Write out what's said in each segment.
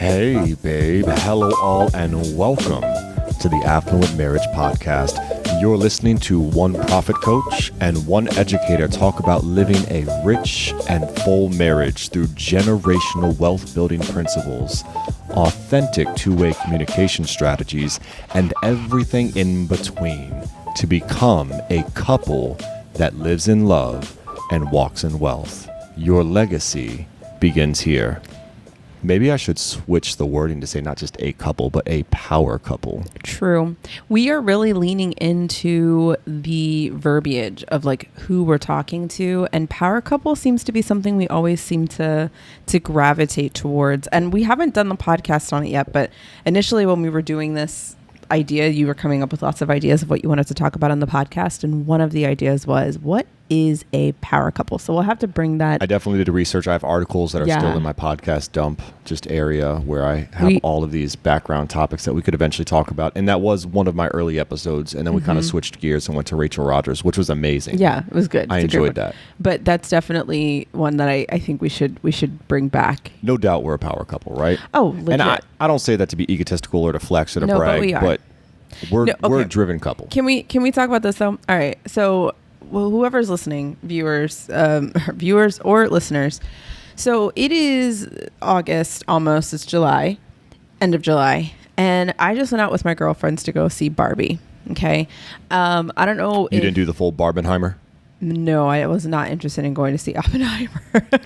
Hey, babe. Hello, all, and welcome to the Affluent Marriage Podcast. You're listening to one prophet coach and one educator talk about living a rich and full marriage through generational wealth building principles, authentic two-way communication strategies, and everything in between to become a couple that lives in love and walks in wealth. Your legacy begins here. Maybe I should switch the wording to say not just a couple, but a power couple. True. We are really leaning into the verbiage of like who we're talking to, and power couple seems to be something we always seem to gravitate towards. And we haven't done the podcast on it yet, but initially when we were doing this idea, you were coming up with lots of ideas of what you wanted to talk about on the podcast, and one of the ideas was, what is a power couple? So we'll have to bring that. I definitely did research. I have articles that are still in my podcast dump just area where I have all of these background topics that we could eventually talk about. And that was one of my early episodes. And then we kind of switched gears and went to Rachel Rogers, which was amazing. Yeah, it was good. I enjoyed that. But that's definitely one that I think we should bring back. No doubt we're a power couple, right? Oh, legit. And I don't say that to be egotistical or to flex or to brag, but we're a driven couple. Can we talk about this though? All right. So whoever's listening, viewers or listeners. So it is August almost. It's July, end of July. And I just went out with my girlfriends to go see Barbie. Okay. I don't know. You didn't do the full Barbenheimer? No, I was not interested in going to see Oppenheimer.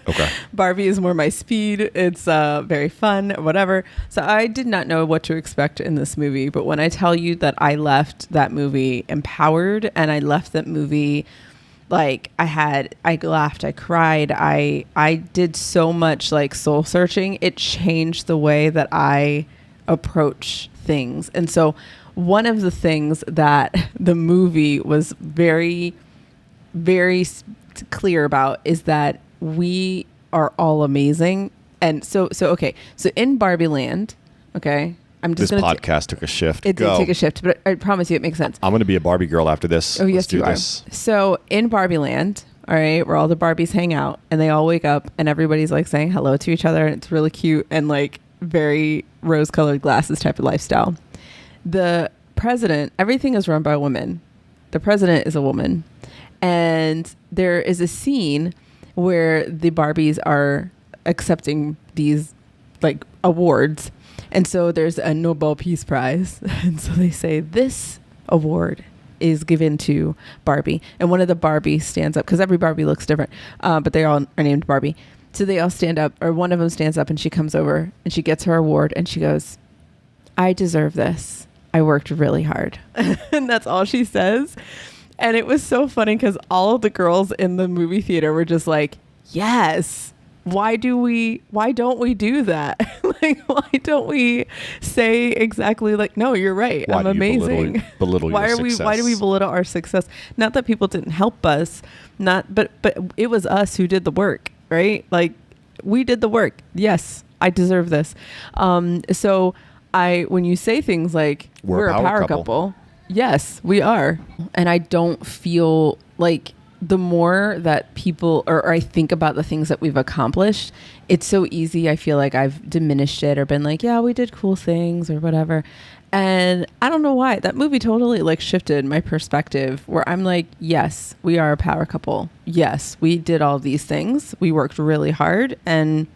Okay. Barbie is more my speed. It's very fun, whatever. So I did not know what to expect in this movie. But when I tell you that I left that movie empowered, and I left that movie like I laughed, I cried, I did so much like soul searching. It changed the way that I approach things. And so one of the things that the movie was very clear about is that we are all amazing. And so in Barbie Land, okay, this podcast took a shift. It did take a shift, but I promise you it makes sense. I'm going to be a Barbie girl after this. Oh, yes, you are. So in Barbie Land, all right, where all the Barbies hang out and they all wake up and everybody's like saying hello to each other, and it's really cute and like very rose-colored glasses type of lifestyle. The president, everything is run by women. The president is a woman. And there is a scene where the Barbies are accepting these like awards. And so there's a Nobel Peace Prize. And so they say this award is given to Barbie. And one of the Barbies stands up because every Barbie looks different, but they all are named Barbie. So they all stand up, or one of them stands up, and she comes over and she gets her award and she goes, "I deserve this. I worked really hard." And that's all she says. And it was so funny because all of the girls in the movie theater were just like, yes, why don't we do that? Like, why don't we say exactly like, no, you're right. I'm amazing. Belittle your success? Why do we belittle our success? Not that people didn't help us, but it was us who did the work, right? Like, we did the work. Yes, I deserve this. So when you say things like we're a power couple. Yes, we are. And I don't feel like the more that people or I think about the things that we've accomplished, it's so easy. I feel like I've diminished it or been like, yeah, we did cool things or whatever. And I don't know why. That movie totally like shifted my perspective where I'm like, yes, we are a power couple. Yes, we did all these things. We worked really hard. And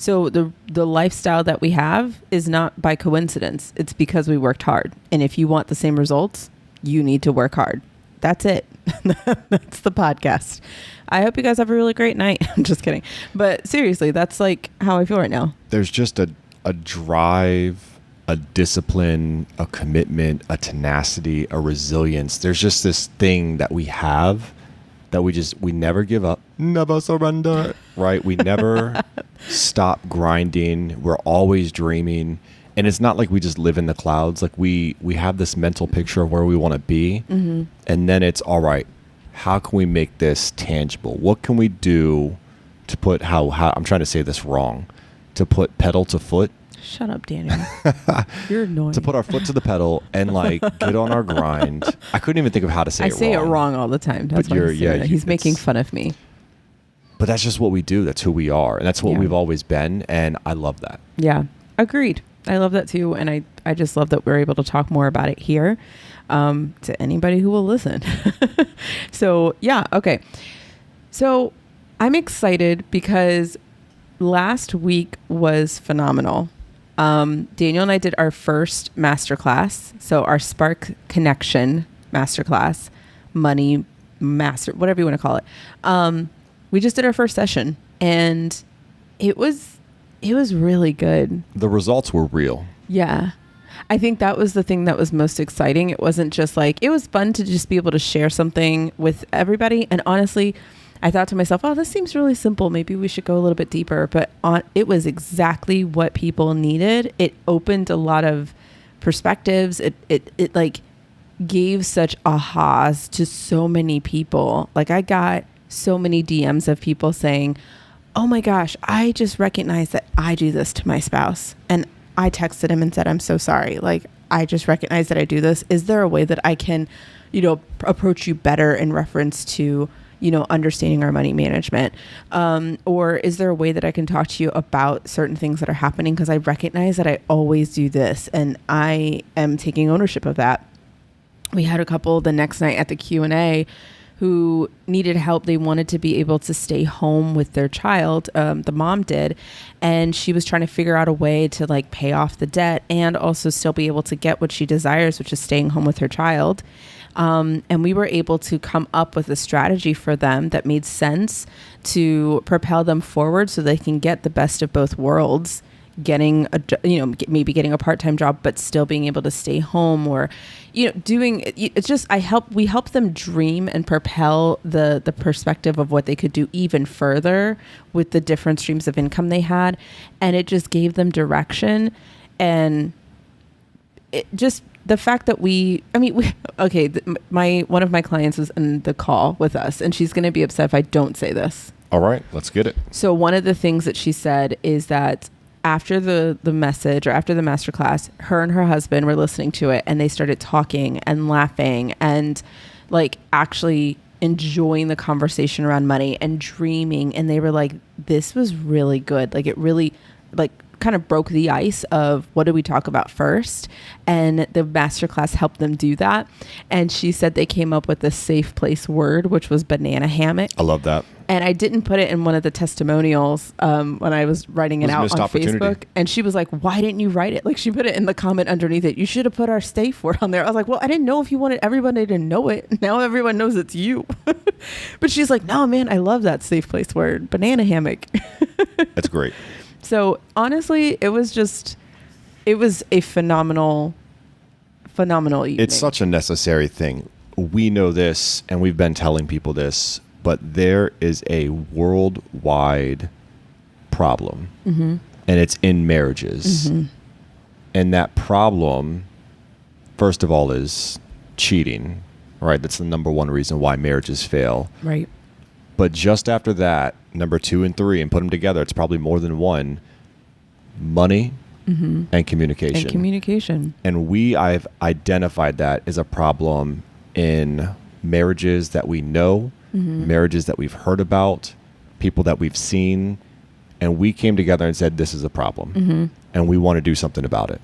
so the lifestyle that we have is not by coincidence. It's because we worked hard. And if you want the same results, you need to work hard. That's it. That's the podcast. I hope you guys have a really great night. I'm just kidding. But seriously, that's like how I feel right now. There's just a drive, a discipline, a commitment, a tenacity, a resilience. There's just this thing that we have that we never give up, never surrender, right? We never stop grinding. We're always dreaming. And it's not like we just live in the clouds. Like we have this mental picture of where we want to be. Mm-hmm. And then it's all right. How can we make this tangible? What can we do to put how I'm trying to say this wrong, to put pedal to foot. Shut up, Daniel. You're annoying. To put our foot to the pedal and like get on our grind. I couldn't even think of how to say it wrong. I say it wrong all the time. That's why he's making fun of me. But that's just what we do. That's who we are. And that's what we've always been. And I love that. Yeah. Agreed. I love that too. And I just love that we're able to talk more about it here to anybody who will listen. So, yeah. Okay. So I'm excited because last week was phenomenal. Daniel and I did our first masterclass. So our Spark Connection masterclass, money master, whatever you want to call it. We just did our first session and it was really good. The results were real. Yeah. I think that was the thing that was most exciting. It wasn't just like, it was fun to just be able to share something with everybody. And honestly, I thought to myself, oh, this seems really simple. Maybe we should go a little bit deeper. But it was exactly what people needed. It opened a lot of perspectives. It like gave such ahas to so many people. Like I got so many DMs of people saying, oh my gosh, I just recognized that I do this to my spouse. And I texted him and said, I'm so sorry. Like, I just recognize that I do this. Is there a way that I can, approach you better in reference to, understanding our money management? Or is there a way that I can talk to you about certain things that are happening? Because I recognize that I always do this and I am taking ownership of that. We had a couple the next night at the Q&A who needed help. They wanted to be able to stay home with their child. The mom did. And she was trying to figure out a way to like pay off the debt and also still be able to get what she desires, which is staying home with her child. And we were able to come up with a strategy for them that made sense to propel them forward so they can get the best of both worlds, getting maybe getting a part-time job, but still being able to stay home or, doing, it's just, we help them dream and propel the perspective of what they could do even further with the different streams of income they had. And it just gave them direction. And it just, the fact that one of my clients was in the call with us and she's going to be upset if I don't say this. All right, let's get it. So one of the things that she said is that after the message or after the masterclass, her and her husband were listening to it and they started talking and laughing and like actually enjoying the conversation around money and dreaming. And they were like, this was really good. Like it really like kind of broke the ice of what did we talk about first? And the masterclass helped them do that. And she said they came up with this safe place word, which was banana hammock. I love that. And I didn't put it in one of the testimonials when I was writing it out on Facebook. And she was like, why didn't you write it? Like she put it in the comment underneath it. You should have put our safe word on there. I was like, well, I didn't know if you wanted everybody to know it. Now everyone knows it's you. But she's like, no, man, I love that safe place word. Banana hammock. That's great. So honestly, it was a phenomenal evening. It's such a necessary thing. We know this and we've been telling people this, but there is a worldwide problem and it's in marriages. And that problem, first of all, is cheating, right? That's the number one reason why marriages fail. Right. But just after that, number 2 and 3, and put them together, it's probably more than one, money and communication. And I've identified that as a problem in marriages that we know, marriages that we've heard about, people that we've seen, and we came together and said, this is a problem and we want to do something about it.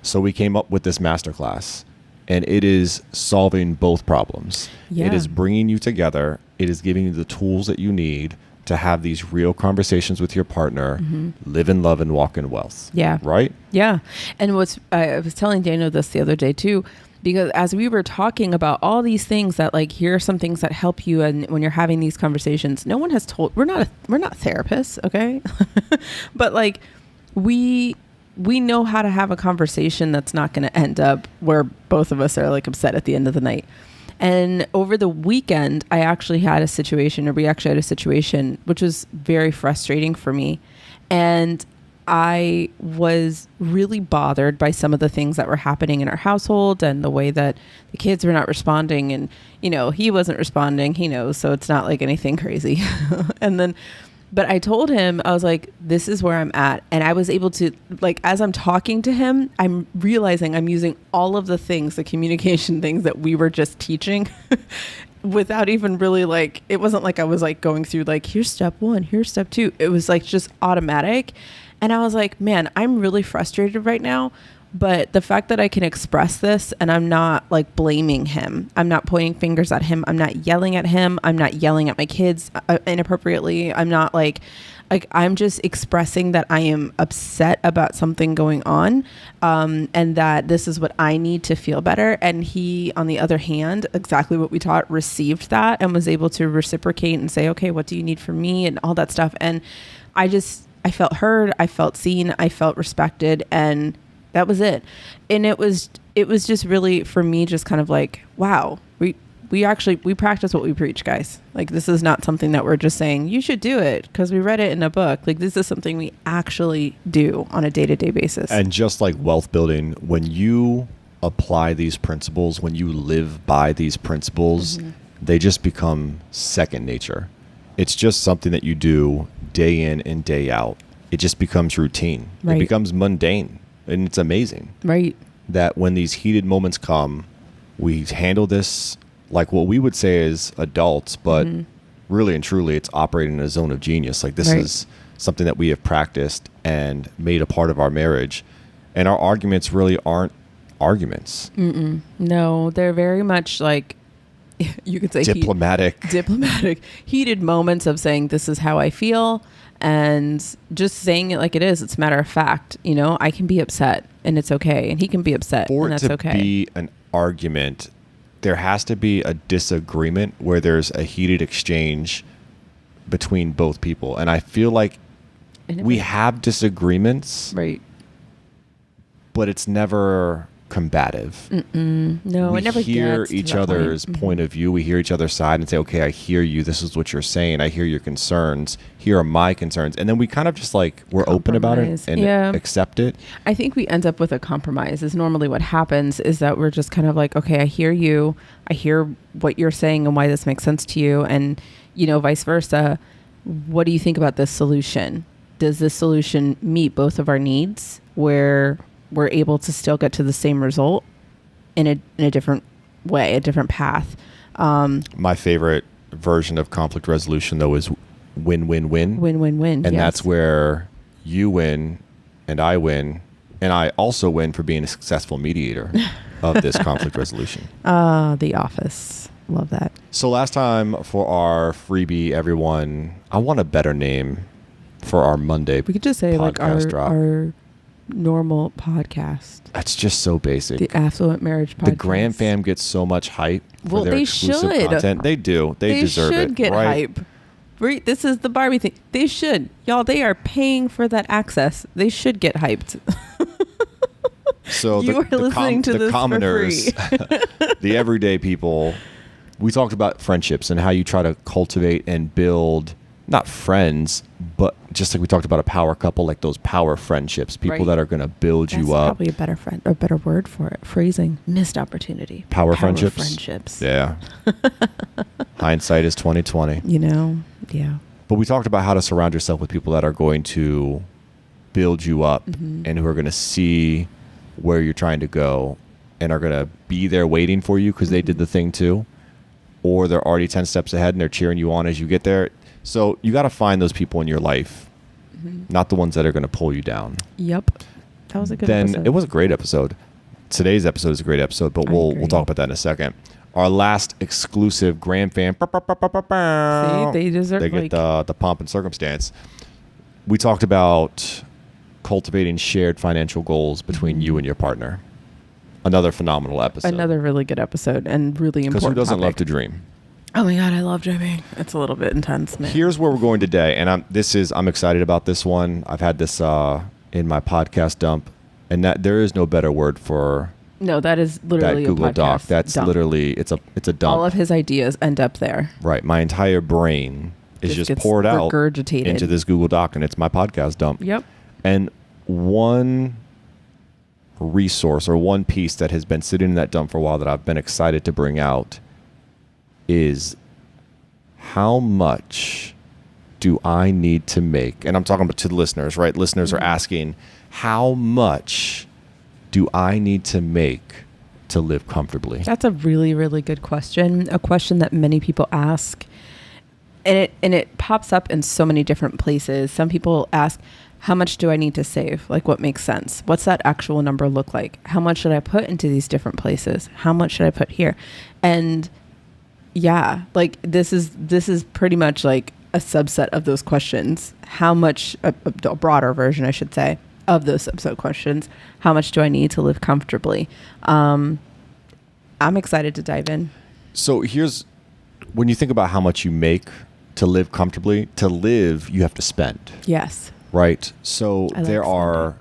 So we came up with this masterclass. And it is solving both problems. Yeah. It is bringing you together. It is giving you the tools that you need to have these real conversations with your partner, live in love and walk in wealth. Yeah. Right? Yeah. And I was telling Daniel this the other day too, because as we were talking about all these things that like, here are some things that help you. And when you're having these conversations, no one has told, we're not therapists. Okay. But like we know how to have a conversation that's not going to end up where both of us are like upset at the end of the night. And over the weekend, we actually had a situation which was very frustrating for me. And I was really bothered by some of the things that were happening in our household and the way that the kids were not responding. And, he wasn't responding, he knows, so it's not like anything crazy. But I told him, I was like, this is where I'm at. And I was able to, like, as I'm talking to him, I'm realizing I'm using all of the things, the communication things that we were just teaching without even really it wasn't like I was like going through like, here's step 1, here's step 2. It was like just automatic. And I was like, man, I'm really frustrated right now. But the fact that I can express this and I'm not like blaming him, I'm not pointing fingers at him, I'm not yelling at him, I'm not yelling at my kids inappropriately. I'm not like I'm just expressing that I am upset about something going on, and that this is what I need to feel better. And he, on the other hand, exactly what we taught, received that and was able to reciprocate and say, okay, what do you need from me and all that stuff. And I felt heard, I felt seen, I felt respected, and that was it. And it was just really, for me, just kind of like, wow, we practice what we preach, guys. Like, this is not something that we're just saying, you should do it because we read it in a book. Like, this is something we actually do on a day-to-day basis. And just like wealth building, when you apply these principles, when you live by these principles, they just become second nature. It's just something that you do day in and day out. It just becomes routine. Right. It becomes mundane. And it's amazing. Right. That when these heated moments come, we handle this like what we would say is adults, but really and truly it's operating in a zone of genius. Like, this is something that we have practiced and made a part of our marriage. And our arguments really aren't arguments. No, they're very much like, you could say diplomatic, heated moments of saying, this is how I feel. And just saying it like it is. It's a matter of fact. You know, I can be upset and it's okay. And he can be upset and that's okay. For it to be an argument, there has to be a disagreement where there's a heated exchange between both people. And I feel like we have disagreements, right? But it's never combative. No, we it never hear gets to each that other's point. point of view. We hear each other's side and say, okay, I hear you. This is what you're saying. I hear your concerns. Here are my concerns. And then we kind of just like, we're open about it and accept it. I think we end up with a compromise is normally what happens, is that we're just kind of like, okay, I hear you. I hear what you're saying and why this makes sense to you. And, you know, vice versa. What do you think about this solution? Does this solution meet both of our needs where we're able to still get to the same result in a different way, a different path? My favorite version of conflict resolution, though, is win-win-win. Win-win-win. And that's where you win and I win. And I also win for being a successful mediator of this conflict resolution. The Office. Love that. So last time for our freebie, everyone, I want a better name for our Monday. We could just say like drop. our normal podcast. That's just so basic. The Affluent Marriage Podcast. The Graham Fam gets so much hype for their exclusive content. They do. They deserve it. They should get right? hype. Right? This is the Barbie thing. They should. Y'all, they are paying for that access. They should get hyped. So you are listening to this commoners, for free. the everyday people, we talked about friendships and how you try to cultivate and build not friends, but just like we talked about a power couple, like those power friendships, people that are going to build you up. Probably a better word for it. Phrasing. Missed opportunity. Power friendships. Friendships. Yeah. Hindsight is 20/20. You know, yeah. But we talked about how to surround yourself with people that are going to build you up and who are going to see where you're trying to go and are going to be there waiting for you because they did the thing too, or they're already 10 steps ahead and they're cheering you on as you get there. So you got to find those people in your life, not the ones that are going to pull you down. Yep. That was a good episode. It was a great episode. Today's episode is a great episode, but we'll talk about that in a second. Our last exclusive Graham Fam. See, they deserve. They get the pomp and circumstance. We talked about cultivating shared financial goals between you and your partner. Another phenomenal episode. Another really good episode and really important. Because who doesn't topic. love to dream? Oh my God, I love dreaming. It's a little bit intense, man. Here's where we're going today, and I'm excited about this one. I've had this in my podcast dump, and that there is no better word for. No, that is literally that Google a Doc. That's dump. literally it's a dump. All of his ideas end up there. Right, my entire brain is just poured out regurgitated into this Google Doc, and it's my podcast dump. Yep. And one resource or one piece that has been sitting in that dump for a while that I've been excited to bring out is how much do I need to make? And I'm talking about to the listeners, right? Listeners are asking, how much do I need to make to live comfortably? That's a really, really good question. A question that many people ask. And it pops up in so many different places. Some people ask, how much do I need to save? Like, what makes sense? What's that actual number look like? How much should I put into these different places? How much should I put here? And yeah, like this is pretty much like a subset of those questions. How much, a broader version, I should say, of those subset questions. How much do I need to live comfortably? I'm excited to dive in. So when you think about how much you make to live comfortably, to live, you have to spend. Yes. Right. So there are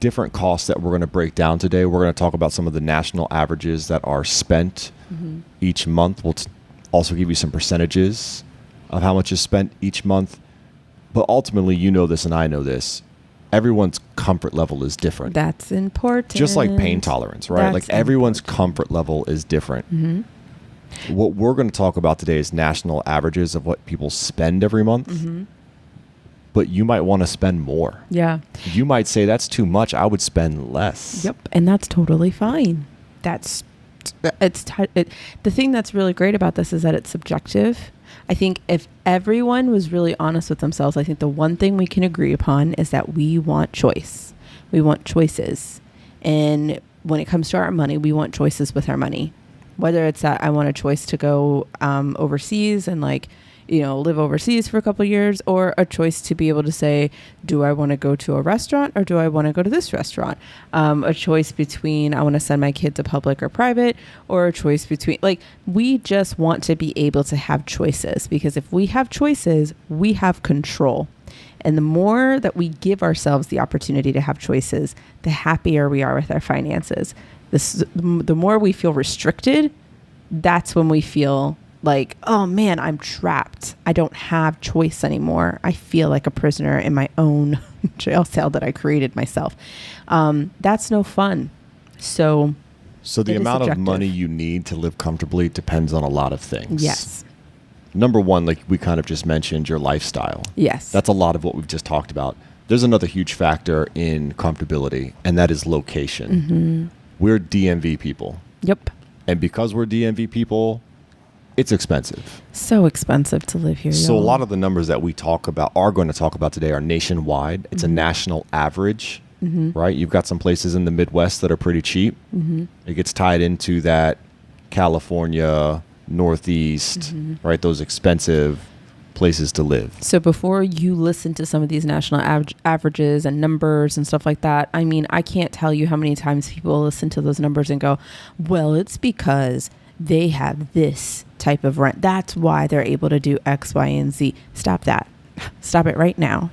different costs that we're going to break down today. We're going to talk about some of the national averages that are spent each month. We'll also give you some percentages of how much is spent each month. But ultimately, you know this and I know this. Everyone's comfort level is different. That's important. Just like pain tolerance, right? Like everyone's comfort level is different. What we're going to talk about today is national averages of what people spend every month. But you might want to spend more. Yeah. You might say that's too much. I would spend less. Yep. And that's totally fine. The thing that's really great about this is that it's subjective. I think if everyone was really honest with themselves, I think the one thing we can agree upon is that we want choice. We want choices. And when it comes to our money, we want choices with our money. Whether it's that I want a choice to go overseas and live overseas for a couple of years, or a choice to be able to say, do I want to go to a restaurant or do I want to go to this restaurant? A choice between I want to send my kid to public or private, or a choice between, we just want to be able to have choices, because if we have choices, we have control. And the more that we give ourselves the opportunity to have choices, the happier we are with our finances. The more we feel restricted, that's when we feel like, oh man, I'm trapped. I don't have choice anymore. I feel like a prisoner in my own jail cell that I created myself. That's no fun. So the amount of money you need to live comfortably depends on a lot of things. Yes. Number one, like we kind of just mentioned, your lifestyle. Yes. That's a lot of what we've just talked about. There's another huge factor in comfortability, and that is location. We're DMV people. Yep. And because we're DMV people, it's expensive. So expensive to live here. So a lot of the numbers that we are going to talk about today are nationwide. It's a national average, right? You've got some places in the Midwest that are pretty cheap. It gets tied into that California, Northeast, right? Those expensive places to live. So before you listen to some of these national averages and numbers and stuff like that, I mean, I can't tell you how many times people listen to those numbers and go, well, it's because they have this type of rent. That's why they're able to do X, Y, and Z. Stop that. Stop it right now.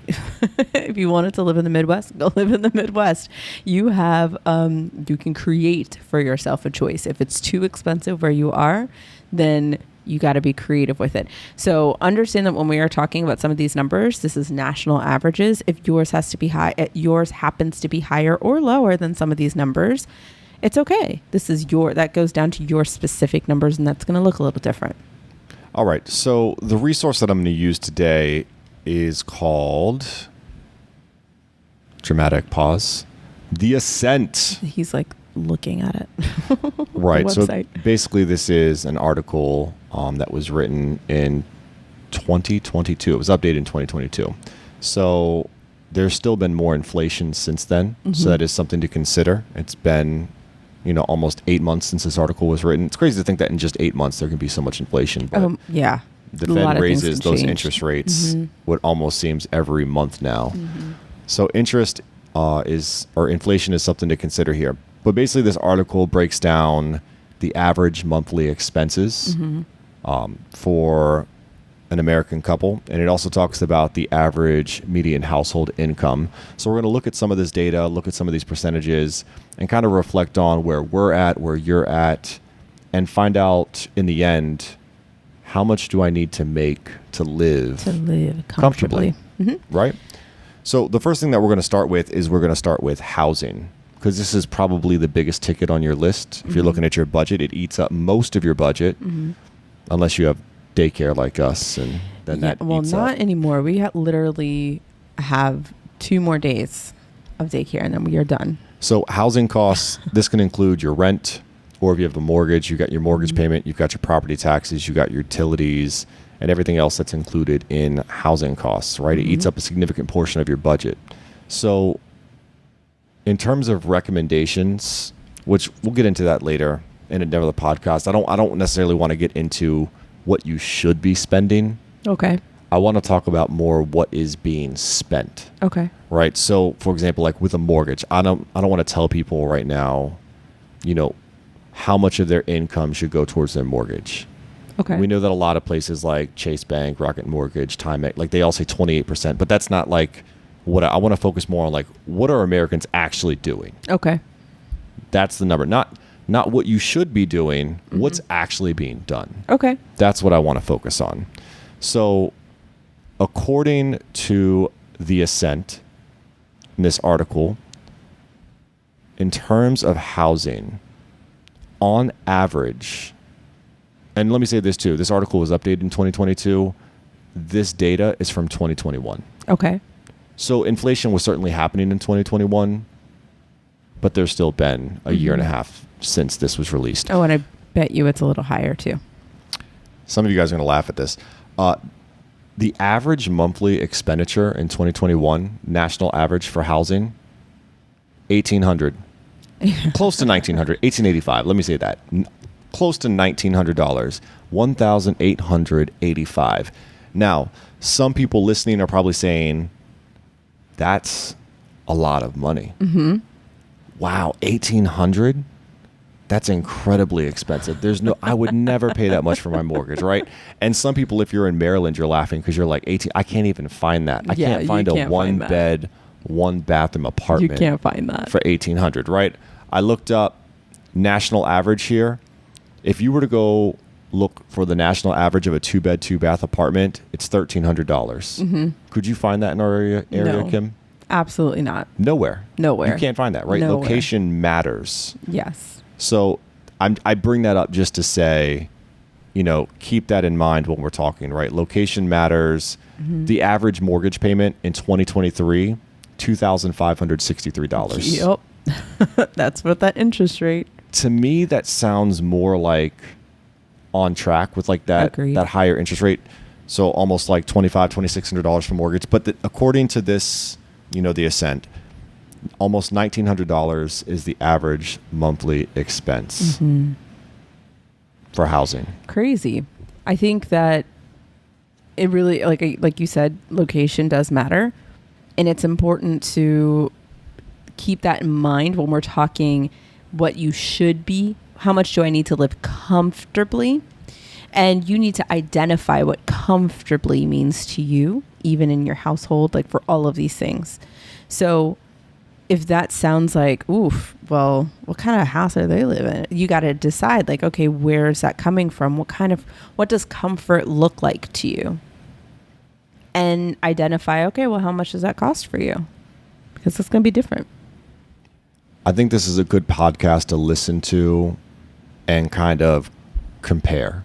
If you wanted to live in the Midwest, go live in the Midwest. You have, you can create for yourself a choice. If it's too expensive where you are, then you got to be creative with it. So understand that when we are talking about some of these numbers, this is national averages. If yours has to be high, yours happens to be higher or lower than some of these numbers, it's okay. That goes down to your specific numbers, and that's going to look a little different. All right. So the resource that I'm going to use today is called, dramatic pause, The Ascent. He's like looking at it. Right. So basically this is an article that was written in 2022. It was updated in 2022. So there's still been more inflation since then. So that is something to consider. It's been, almost 8 months since this article was written. It's crazy to think that in just 8 months there can be so much inflation. But yeah. The Fed raises those interest rates what almost seems every month now. So interest inflation is something to consider here. But basically this article breaks down the average monthly expenses for an American couple. And it also talks about the average median household income. So we're going to look at some of this data, look at some of these percentages, and kind of reflect on where we're at, where you're at, and find out in the end, how much do I need to make to live comfortably? Right? So the first thing that we're going to start with is housing, because this is probably the biggest ticket on your list. If you're looking at your budget, it eats up most of your budget, unless you have daycare like us, and then that eats not up. Anymore. We literally have 2 more days of daycare, and then we are done. So housing costs, this can include your rent, or if you have a mortgage, you got your mortgage payment, you've got your property taxes, you got your utilities, and everything else that's included in housing costs, right? It eats up a significant portion of your budget. So in terms of recommendations, which we'll get into that later in another podcast, I don't necessarily want to get into what you should be spending. Okay. I want to talk about more what is being spent. Okay. Right. So, for example, like with a mortgage, I don't want to tell people right now, how much of their income should go towards their mortgage. Okay. We know that a lot of places like Chase Bank, Rocket Mortgage, Timex, like they all say 28%, but that's not like what I want to focus more on. Like, what are Americans actually doing? Okay. That's the number. Not what you should be doing. What's actually being done. Okay. That's what I want to focus on. So, according to The Ascent, in this article, in terms of housing, on average, and let me say this too, this article was updated in 2022. This data is from 2021. Okay. So inflation was certainly happening in 2021, but there's still been a year and a half since this was released. Oh, and I bet you it's a little higher too. Some of you guys are going to laugh at this. The average monthly expenditure in 2021, national average for housing, $1,800. Close to $1,900, $1,885. Let me say that. Close to $1,900, $1,885. Now, some people listening are probably saying, that's a lot of money. Wow, $1,800? That's incredibly expensive. I would never pay that much for my mortgage, right? And some people, if you're in Maryland, you're laughing because you're like, 18, I can't even find that. I can't find a one bed, one bathroom apartment. You can't find that. For $1,800, right? I looked up national average here. If you were to go look for the national average of a 2-bed, 2-bath apartment, it's $1,300. Could you find that in our area, No. Kim? Absolutely not. Nowhere. Nowhere. You can't find that, right? Nowhere. Location matters. Yes. So I bring that up just to say, keep that in mind when we're talking, right? Location matters. The average mortgage payment in 2023, $2,563. Yep. That's what that interest rate. To me, that sounds more like on track with like that Agreed. that higher interest rate. So almost like $2,600 for mortgage. But according to this, The Ascent, almost $1,900 is the average monthly expense for housing. Crazy. I think that it really, like you said, location does matter. And it's important to keep that in mind when we're talking what you should be. How much do I need to live comfortably? And you need to identify what comfortably means to you, even in your household, like for all of these things. So if that sounds like, oof, well, what kind of house are they living in? You got to decide, like, okay, where is that coming from? What does comfort look like to you? And identify, okay, well, how much does that cost for you? Because it's going to be different. I think this is a good podcast to listen to and kind of compare.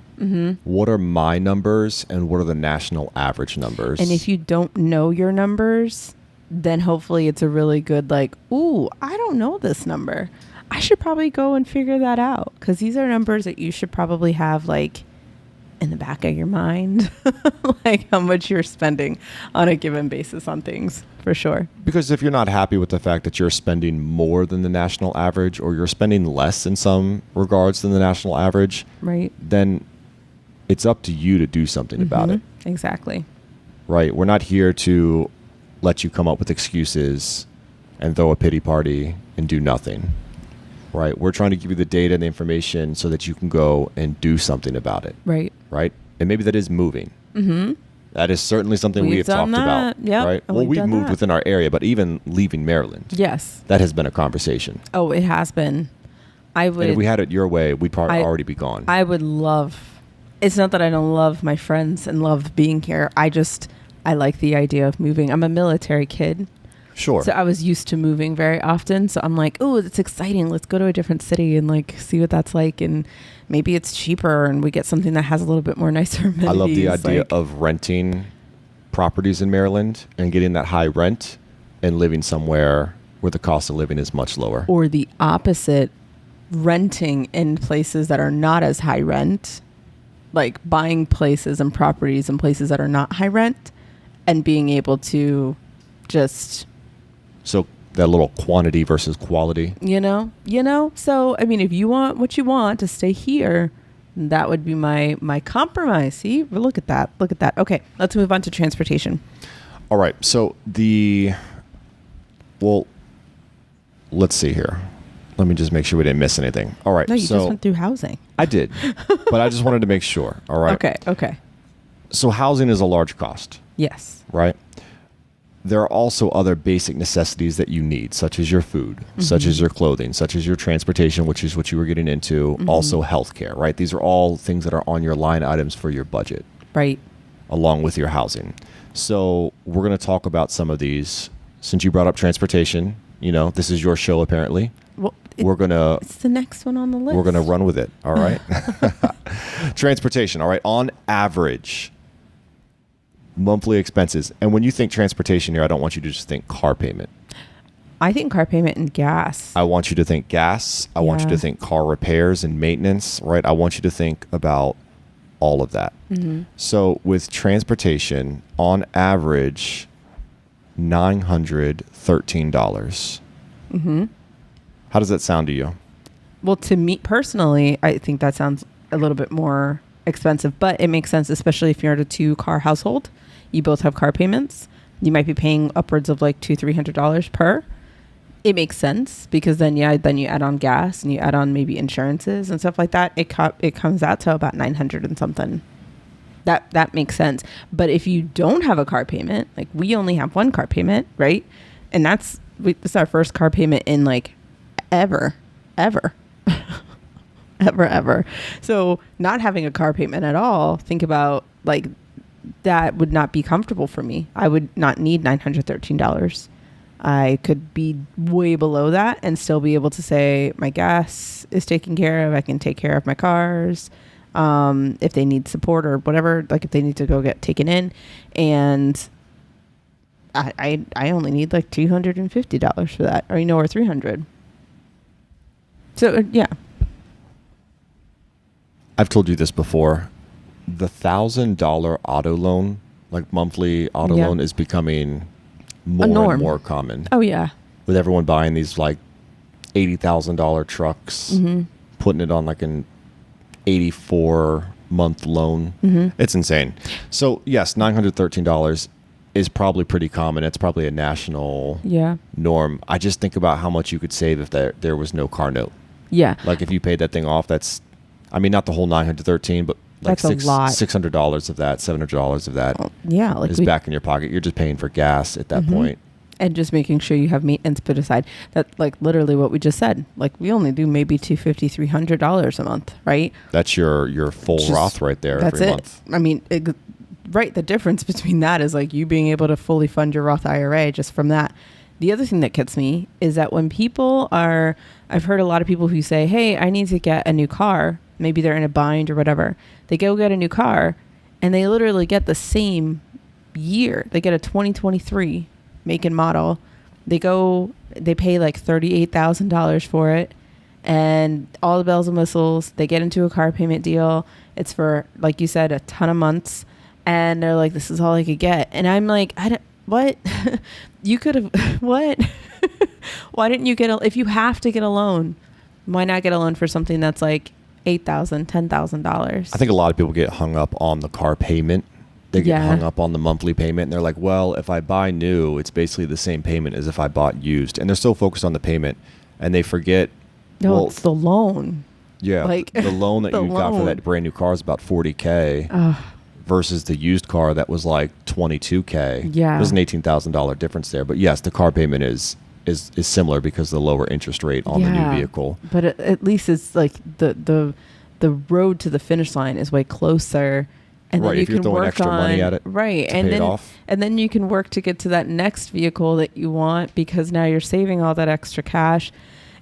What are my numbers and what are the national average numbers? And if you don't know your numbers, then hopefully it's a really good, like, ooh, I don't know this number. I should probably go and figure that out. Because these are numbers that you should probably have, like, in the back of your mind, like how much you're spending on a given basis on things, for sure. Because if you're not happy with the fact that you're spending more than the national average or you're spending less in some regards than the national average, Right. then it's up to you to do something about it. Exactly. Right? We're not here to let you come up with excuses and throw a pity party and do nothing. Right? We're trying to give you the data and the information so that you can go and do something about it. Right. Right? And maybe that is moving. That is certainly something we have We've talked done about. that. Yep. Right? And Well, we've we've done moved that. within our area, but even leaving Maryland, Yes. that has been a conversation. Oh, it has been. And if we had it your way, we'd probably I- already be gone. I would love, it's not that I don't love my friends and love being here. I like the idea of moving. I'm a military kid. Sure. So I was used to moving very often. So I'm like, oh, it's exciting. Let's go to a different city and like see what that's like. And maybe it's cheaper and we get something that has a little bit more nicer amenities. I love the idea like, of renting properties in Maryland and getting that high rent and living somewhere where the cost of living is much lower. or the opposite, renting in places that are not as high rent like buying places and properties and places that are not high rent and being able to just, So that little quantity versus quality. so I mean, if you want what you want to stay here, that would be my compromise. See, look at that. Okay, let's move on to transportation. All right. So let's see here. Let me just make sure we didn't miss anything. All right. No, you so just went through housing. I did, but I just wanted to make sure. All right. Okay. So housing is a large cost, Yes. right? There are also other basic necessities that you need, such as your food, such as your clothing, such as your transportation, which is what you were getting into, also healthcare, right? These are all things that are on your line items for your budget, Right. along with your housing. So we're going to talk about some of these. Since you brought up transportation, this is your show apparently. Well, It's the next one on the list. We're going to run with it, all right? Transportation, all right? On average, monthly expenses. And when you think transportation here, I don't want you to just think car payment. I think car payment and gas. I want you to think gas. I want you to Yeah. think car repairs and maintenance, right? I want you to think about all of that. So with transportation, on average, $913. How does that sound to you? Well, to me personally, I think that sounds a little bit more expensive, but it makes sense, especially if you're at a 2-car household. You both have car payments. You might be paying upwards of like $200-$300 per. It makes sense because then you add on gas and you add on maybe insurances and stuff like that. It comes out to about 900 and something. That makes sense. But if you don't have a car payment, like we only have one car payment, right? And it's our first car payment in like ever. ever. So not having a car payment at all, think about like that would not be comfortable for me. I would not need $913. I could be way below that and still be able to say my gas is taken care of. I can take care of my cars. If they need support or whatever, like if they need to go get taken in, and I only need like $250 for that, or or $300. So yeah. I've told you this before. The $1,000 auto loan, like monthly auto loan, is becoming more and more common. Oh yeah. With everyone buying these like $80,000 trucks, putting it on like an 84-month loan. It's insane. So yes, $913 is probably pretty common. It's probably a national norm. I just think about how much you could save if there was no car note. Yeah. Like if you paid that thing off, not the whole 913, but like that's a lot. $600 of that, $700 of that like is back in your pocket. You're just paying for gas at that point. And just making sure you have maintenance put aside. That like literally what we just said. Like we only do maybe $250, $300 a month, right? That's your full Roth right there every month. I mean, right. The difference between that is like you being able to fully fund your Roth IRA just from that. The other thing that gets me is that when I've heard a lot of people who say, hey, I need to get a new car. Maybe they're in a bind or whatever. They go get a new car and they literally get the same year. They get a 2023 make and model. They pay like $38,000 for it and all the bells and whistles. They get into a car payment deal. It's for, like you said, a ton of months. And they're like, this is all I could get. And I'm like, what? You could have, what? Why didn't you if you have to get a loan, why not get a loan for something that's like $8,000, $10,000? I think a lot of people get hung up on the car payment. They get hung up on the monthly payment, and they're like, well, if I buy new, it's basically the same payment as if I bought used. And they're so focused on the payment, and they forget. No, it's the loan. Yeah, like, the loan that you got for that brand new car is about $40K versus the used car that was like $22K. Yeah. There's an $18,000 difference there. But yes, the car payment is similar because of the lower interest rate on the new vehicle. But at least it's like the road to the finish line is way closer. And then you can work extra money at it, right? And then you can work to get to that next vehicle that you want because now you're saving all that extra cash.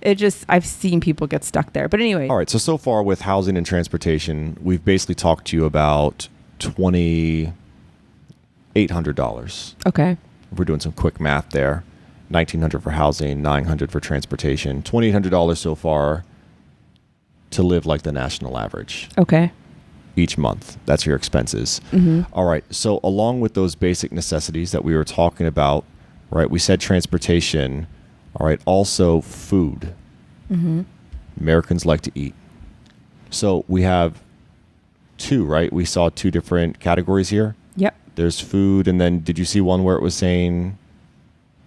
I've seen people get stuck there. But anyway. All right. So far with housing and transportation, we've basically talked to you about $2,800. Okay. We're doing some quick math there. $1,900 for housing, $900 for transportation, $2,800 so far to live like the national average. Okay. each month. That's your expenses. All right. So along with those basic necessities that we were talking about, right, we said transportation. All right. Also food. Americans like to eat. So we have two, right? We saw two different categories here. Yep. There's food. And then did you see one where it was saying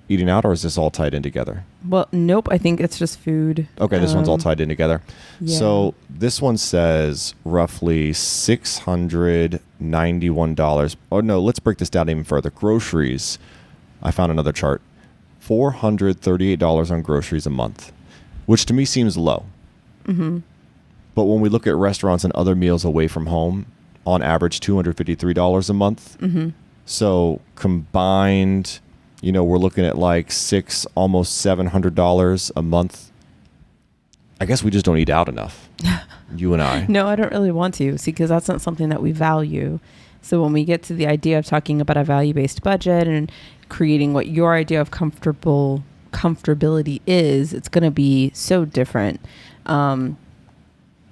eating out, or is this all tied in together? Well, nope. I think it's just food. Okay, this one's all tied in together. Yeah. So this one says roughly $691. Oh, no, let's break this down even further. Groceries. I found another chart. $438 on groceries a month, which to me seems low. But when we look at restaurants and other meals away from home, on average, $253 a month. So combined, you know, we're looking at like almost $700 a month. I guess we just don't eat out enough. You and I. No, I don't really want to. See, because that's not something that we value. So when we get to the idea of talking about a value-based budget and creating what your idea of comfortability is, it's going to be so different.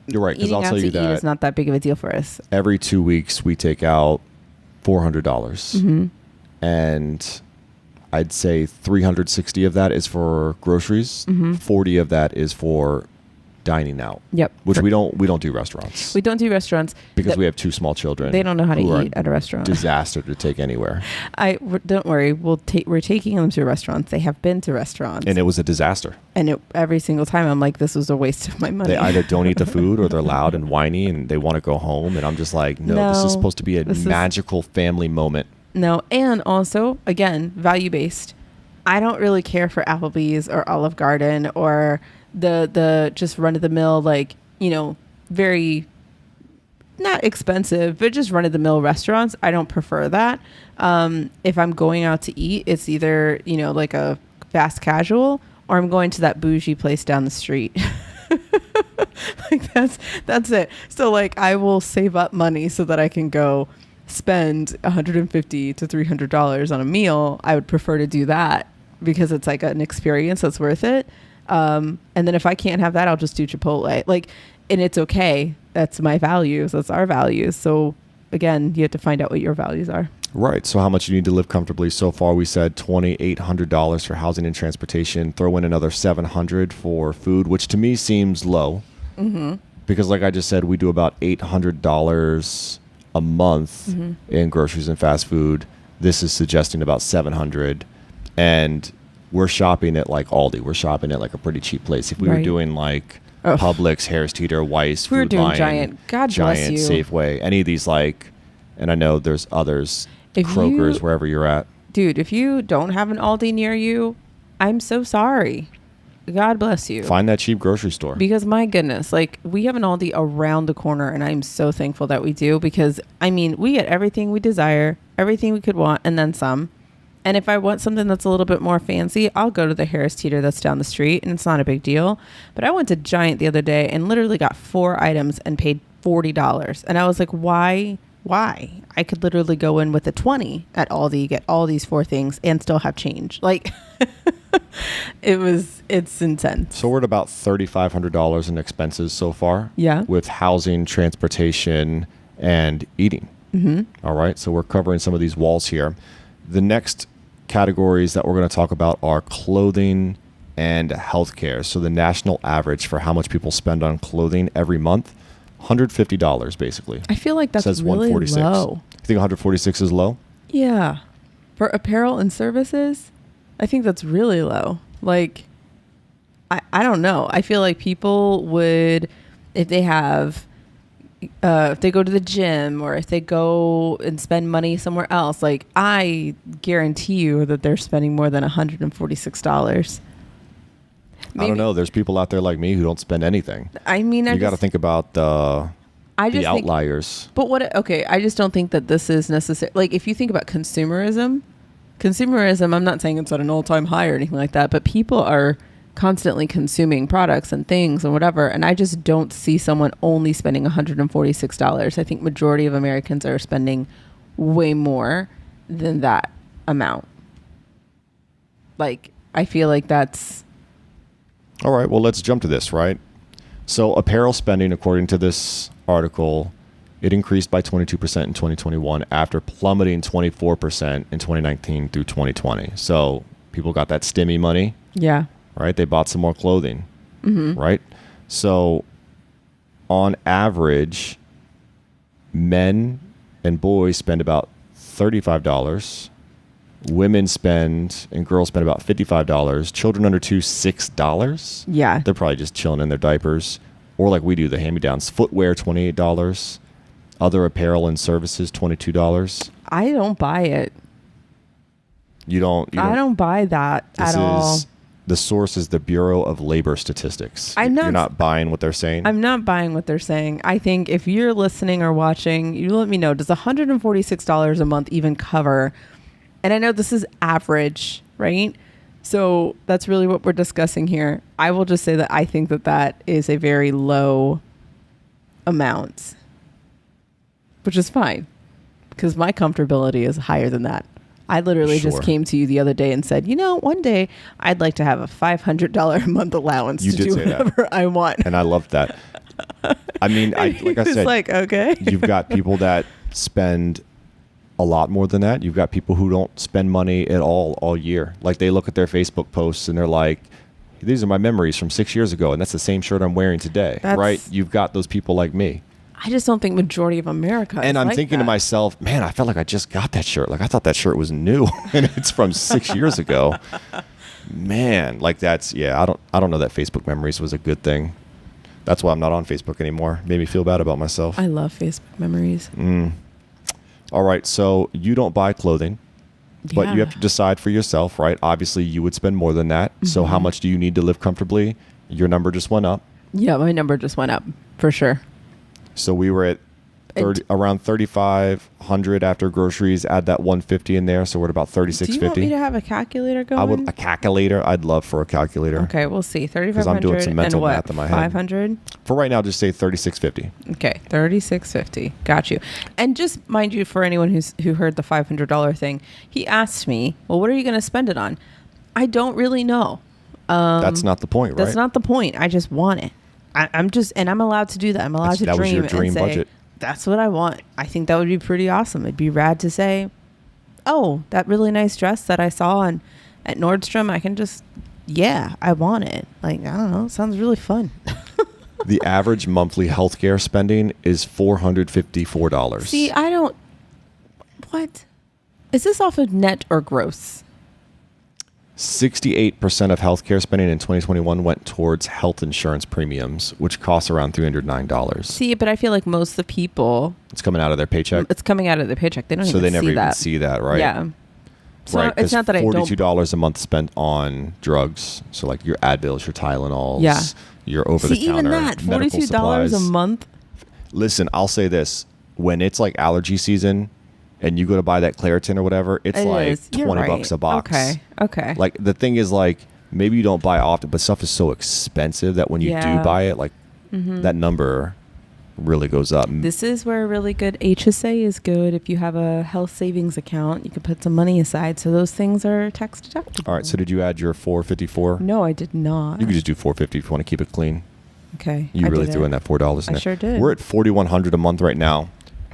You're right, because Eating I'll out tell to you eat that is not that big of a deal for us. every 2 weeks we take out $400. And I'd say 360 of that is for groceries. 40 of that is for dining out. Yep. Which we don't do restaurants. We don't do restaurants because we have two small children. They don't know how who to are eat at a restaurant. Disaster to take anywhere. Don't worry. We're taking them to restaurants. They have been to restaurants, And it was a disaster. and every single time I'm like, this was a waste of my money. They either don't eat the food or they're loud and whiny and they want to go home. And I'm just like, no, this is supposed to be a magical family moment. No, and also, again, value-based. I don't really care for Applebee's or Olive Garden or the just run-of-the-mill, like, you know, very not expensive, but just run-of-the-mill restaurants. I don't prefer that. If I'm going out to eat, it's either, you know, like a fast casual or I'm going to that bougie place down the street. Like that's it. So like I will save up money so that I can go spend $150 to $300 on a meal. I would prefer to do that because it's like an experience that's worth it. And then if I can't have that, I'll just do Chipotle. Like, and it's okay. That's my values. That's our values. So again, you have to find out what your values are. Right. So how much you need to live comfortably. So far, we said $2,800 for housing and transportation. Throw in another $700 for food, which to me seems low. Because like I just said, we do about $800 a month in groceries and fast food. This is suggesting about $700. And we're shopping at like Aldi. We're shopping at like a pretty cheap place. If we were doing like Publix, Harris Teeter, Weis, we were Food doing Lion, Giant. God bless you. Safeway, any of these like, and I know there's others, Kroger's, wherever you're at. Dude, if you don't have an Aldi near you, I'm so sorry. God bless you. Find that cheap grocery store. Because my goodness, like we have an Aldi around the corner and I'm so thankful that we do because I mean, we get everything we desire, everything we could want and then some. And if I want something that's a little bit more fancy, I'll go to the Harris Teeter that's down the street and it's not a big deal. But I went to Giant the other day and literally got 4 items and paid $40. And I was like, why? I could literally go in with a 20 at Aldi, get all these 4 things and still have change. Like it's intense. So we're at about $3,500 in expenses so far. Yeah. With housing, transportation, and eating. All right. So we're covering some of these walls here. The next categories that we're going to talk about are clothing and healthcare. So the national average for how much people spend on clothing every month, $150 basically. I feel like that's Says really 146. low. You think 146 is low? Yeah. For apparel and services, I think that's really low. Like, I don't know. I feel like people would, if they have, if they go to the gym or if they go and spend money somewhere else, like I guarantee you that they're spending more than $146. I don't know. There's people out there like me who don't spend anything. I mean, you got to think about the outliers. But I just don't think that this is necessary. Like if you think about consumerism, I'm not saying it's at an all-time high or anything like that, but people are constantly consuming products and things and whatever. And I just don't see someone only spending $146. I think majority of Americans are spending way more than that amount. Like, I feel like that's... All right. Well, let's jump to this, right? So apparel spending, according to this article, It increased by 22% in 2021 after plummeting 24% in 2019 through 2020. So people got that stimmy money, Yeah. right? They bought some more clothing, right? So on average, men and boys spend about $35. Women spend and girls spend about $55. Children under 2, $6. Yeah. They're probably just chilling in their diapers. Or like we do, the hand-me-downs. Footwear, $28. Other apparel and services, $22. I don't buy it. You don't I don't buy that at all. The source is the Bureau of Labor Statistics. I'm not- You're not buying what they're saying? I'm not buying what they're saying. I think if you're listening or watching, you let me know. Does $146 a month even cover? And I know this is average, right? So that's really what we're discussing here. I will just say that I think that that is a very low amount, which is fine because my comfortability is higher than that. I literally just Sure. came to you the other day and said, one day I'd like to have a $500 a month allowance You to did do say that. whatever I want. And I loved that. I mean, like I It's said, like, okay. you've got people that spend a lot more than that. You've got people who don't spend money at all year. Like they look at their Facebook posts and they're like, these are my memories from 6 years ago, and that's the same shirt I'm wearing today, right? You've got those people like me. I just don't think majority of America is And I'm like thinking to that. myself, man, I felt like I just got that shirt. Like I thought that shirt was new and it's from 6 years ago. Man, like that's, I don't know that Facebook memories was a good thing. That's why I'm not on Facebook anymore. Made me feel bad about myself. I love Facebook memories. All right, so you don't buy clothing, but you Yeah. have to decide for yourself, right? Obviously, you would spend more than that. So how much do you need to live comfortably? Your number just went up. Yeah, my number just went up for sure. So we were at around 3,500 after groceries. Add that 150 in there, so we're at about Do you want me 3,650. to have a calculator going? I would a calculator. I'd love for a calculator. Okay, we'll see. 'Cause I'm doing 3,500 some mental and what? math in my head. 500? For right now, just say 3,650. Okay, 3,650. Got you. And just mind you, for anyone who heard the $500 thing, he asked me, well, what are you going to spend it on? I don't really know. That's not the point, right? That's not the point. I just want it. And I'm allowed to do that. I'm allowed to That was dream your dream and say, budget. that's what I want. I think that would be pretty awesome. It'd be rad to say, oh, that really nice dress that I saw at Nordstrom, I can just, I want it. Like, I don't know. It sounds really fun. The average monthly healthcare spending is $454. See, what? Is this off of net or gross? 68% of healthcare spending in 2021 went towards health insurance premiums, which costs around $309. See, but I feel like most of the people, It's coming out of their paycheck, it's coming out of their paycheck. They don't so even they never see even that. see that, right? Yeah. So right. it's not that I don't. $42 a month spent on drugs, so like your Advils, your Tylenols, Yeah. your over See, the counter even that, medical $42 supplies. a month. Listen, I'll say this: when it's like allergy season, and you go to buy that Claritin or whatever, it's It like is. You're $20 right. a box. Okay. Like the thing is, like maybe you don't buy often, but stuff is so expensive that when you Yeah. do buy it, like that number really goes up. This is where a really good HSA is good. If you have a health savings account, you can put some money aside. So those things are tax deductible. All right. So did you add your 454? No, I did not. You could just do 450 if you want to keep it clean. Okay. You I really did threw it. in that $4 in I there. sure did. We're at $4,100 a month right now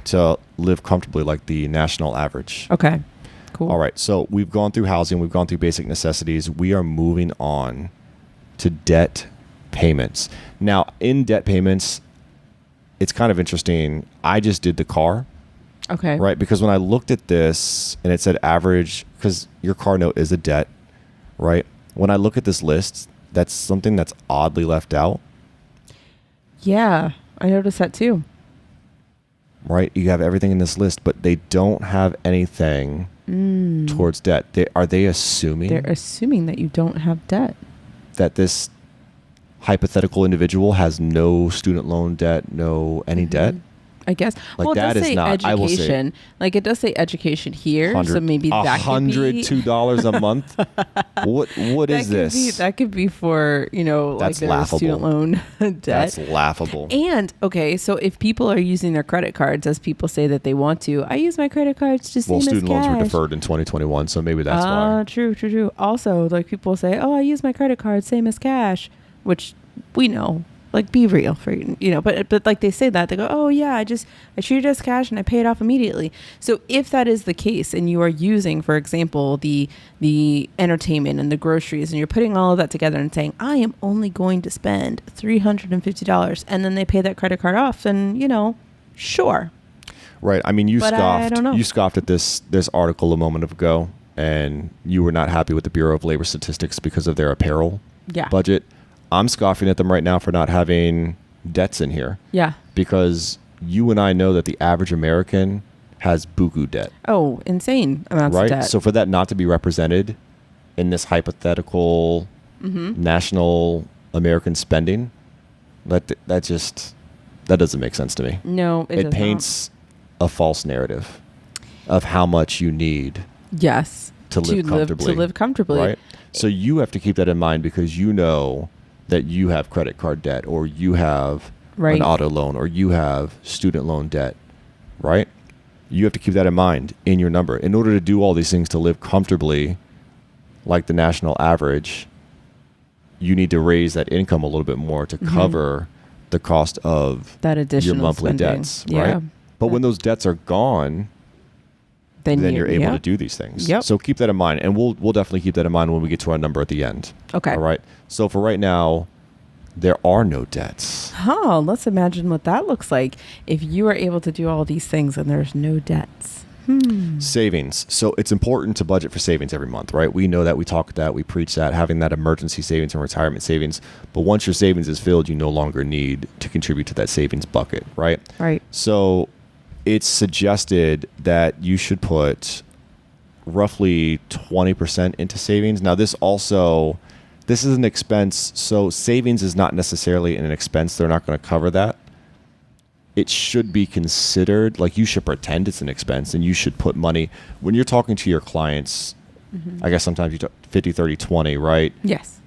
to live comfortably, like the national average. Okay. Cool. All right. So we've gone through housing. We've gone through basic necessities. We are moving on to debt payments. Now, in debt payments, it's kind of interesting. I just did the car, Okay. right? Because when I looked at this and it said average, because your car note is a debt, right? When I look at this list, that's something that's oddly left out, Yeah, I noticed that too. right? You have everything in this list, but they don't have anything towards debt. Are they assuming They're assuming that you don't have debt. that this hypothetical individual has no student loan debt, no any debt? I guess. Like, well, it that does is say not- I will say- education. Like it does say education here, so maybe that could be $102 a month. What that is could this? Be, that could be for like That's their laughable. student loan debt. That's laughable. And okay, so if people are using their credit cards, as people say that they want to, I use my credit cards to Well, same as student loans were cash. deferred in 2021, so maybe that's why. True. Also, like people say, oh, I use my credit card same as cash, which we know Like, be real for but like they say that they go, oh yeah, I treat it as cash and I pay it off immediately. So if that is the case and you are using, for example, the entertainment and the groceries, and you're putting all of that together and saying, I am only going to spend $350, and then they pay that credit card off, then sure. Right. I mean, you But I don't know. scoffed at this article a moment ago, and you were not happy with the Bureau of Labor Statistics because of their apparel budget. I'm scoffing at them right now for not having debts in here. Yeah. Because you and I know that the average American has buku debt. Oh, insane amounts of Right? debt. So for that not to be represented in this hypothetical national American spending, that doesn't make sense to me. No, it does paints a false narrative of how much you need not. Yes. to live comfortably. To live comfortably. Right? So you have to keep that in mind, because you know that you have credit card debt, or you have an auto loan, or you have student loan debt, right? You have to keep that in mind in your number. In order to do all these things to live comfortably like the national average, you need to raise that income a little bit more to cover the cost of that additional your monthly spending. debts, right? But when those debts are gone, then you're able to do these things. Yep. So keep that in mind, and we'll definitely keep that in mind when we get to our number at the end. Okay. All right. So for right now, there are no debts. Let's imagine what that looks like if you are able to do all these things and there's no debts. Savings. So it's important to budget for savings every month, right? We know that, we talk that, we preach that, having that emergency savings and retirement savings. But once your savings is filled, you no longer need to contribute to that savings bucket, right? Right. So it's suggested that you should put roughly 20% into savings. Now, this is an expense. So savings is not necessarily an expense. They're not going to cover that. It should be considered, like, you should pretend it's an expense, and you should put money when you're talking to your clients. I guess sometimes you talk 50, 30, 20, right? Yes.